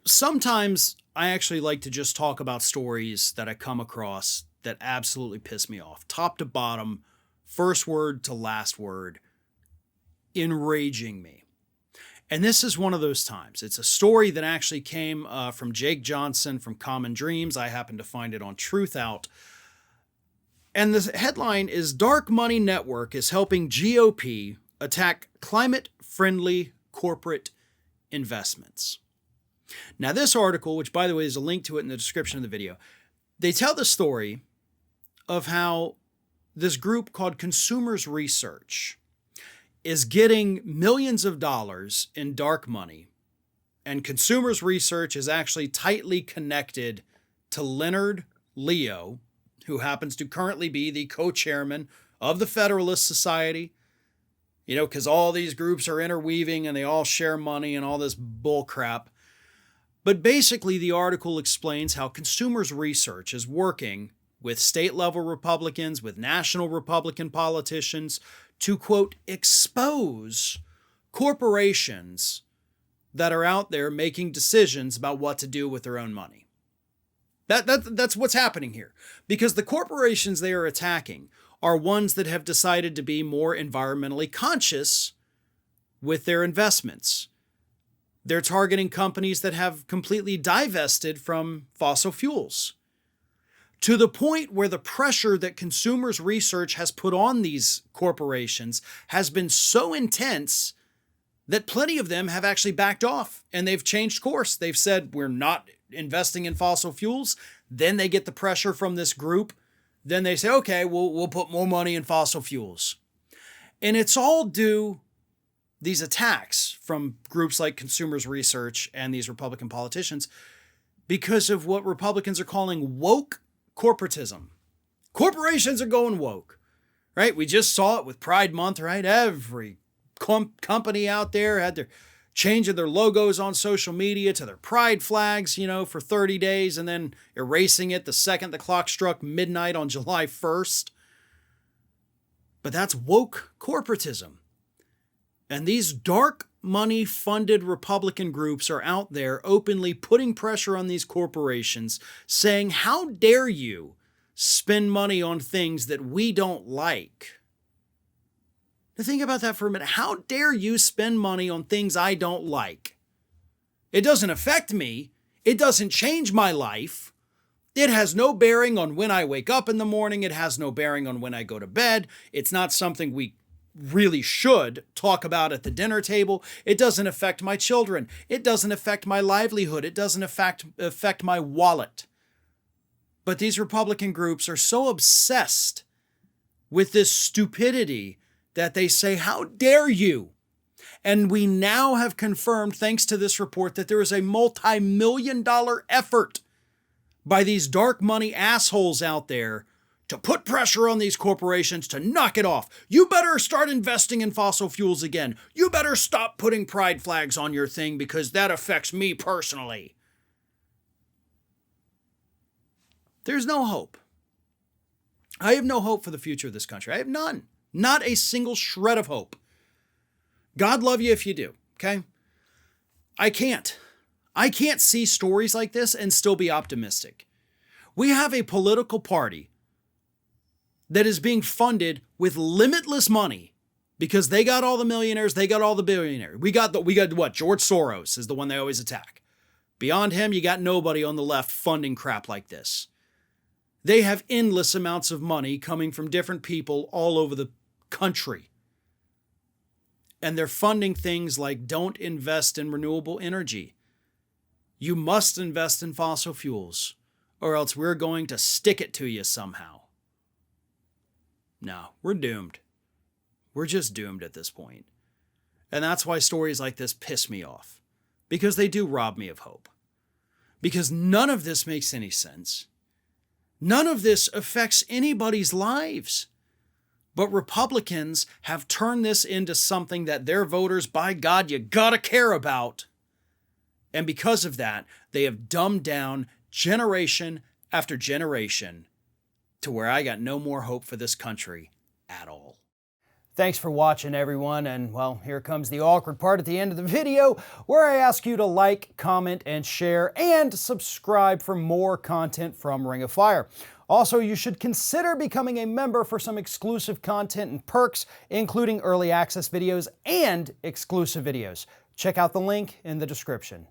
Sometimes I actually like to just talk about stories that I come across that absolutely piss me off, top to bottom, first word to last word, enraging me. And this is one of those times. It's a story that actually came from Jake Johnson from Common Dreams. I happened to find it on Truthout. And the headline is Dark Money Network is helping GOP attack climate-friendly corporate investments. Now, this article, which by the way is a link to it in the description of the video, they tell the story of how this group called Consumers Research is getting millions of dollars in dark money. And Consumers Research is actually tightly connected to Leonard Leo, who happens to currently be the co-chairman of the Federalist Society. Because all these groups are interweaving and they all share money and all this bull crap. But basically, the article explains how Consumers Research is working with state-level Republicans, with national Republican politicians to, quote, expose corporations that are out there making decisions about what to do with their own money. That's what's happening here. Because the corporations they are attacking are ones that have decided to be more environmentally conscious with their investments. They're targeting companies that have completely divested from fossil fuels, to the point where the pressure that Consumers Research has put on these corporations has been so intense that plenty of them have actually backed off and they've changed course. They've said, we're not investing in fossil fuels. Then they get the pressure from this group. Then they say, okay, we'll put more money in fossil fuels. And it's all due, these attacks from groups like Consumers Research and these Republican politicians, because of what Republicans are calling woke corporatism. Corporations are going woke, right? We just saw it with Pride Month, right? Every company out there had their changing their logos on social media to their pride flags, for 30 days and then erasing it the second the clock struck midnight on July 1st. But that's woke corporatism. And these dark money funded Republican groups are out there openly putting pressure on these corporations, saying, how dare you spend money on things that we don't like? Now think about that for a minute. How dare you spend money on things I don't like? It doesn't affect me. It doesn't change my life. It has no bearing on when I wake up in the morning. It has no bearing on when I go to bed. It's not something we really should talk about at the dinner table. It doesn't affect my children. It doesn't affect my livelihood. It doesn't affect my wallet. But these Republican groups are so obsessed with this stupidity that they say, how dare you? And we now have confirmed, thanks to this report, that there is a multi-million-dollar effort by these dark money assholes out there to put pressure on these corporations to knock it off. You better start investing in fossil fuels again. You better stop putting pride flags on your thing because that affects me personally. There's no hope. I have no hope for the future of this country. I have none. Not a single shred of hope. God love you if you do, okay? I can't see stories like this and still be optimistic. We have a political party that is being funded with limitless money because they got all the millionaires, they got all the billionaires. We got what? George Soros is the one they always attack. Beyond him, you got nobody on the left funding crap like this. They have endless amounts of money coming from different people all over the country. And they're funding things like don't invest in renewable energy. You must invest in fossil fuels, or else we're going to stick it to you somehow. No, we're doomed. We're just doomed at this point. And that's why stories like this piss me off. Because they do rob me of hope. Because none of this makes any sense. None of this affects anybody's lives. But Republicans have turned this into something that their voters, by God, you gotta care about. And because of that, they have dumbed down generation after generation to where I got no more hope for this country at all. Thanks for watching, everyone, and well, here comes the awkward part at the end of the video where I ask you to like, comment, and share, and subscribe for more content from Ring of Fire. Also, you should consider becoming a member for some exclusive content and perks, including early access videos and exclusive videos. Check out the link in the description.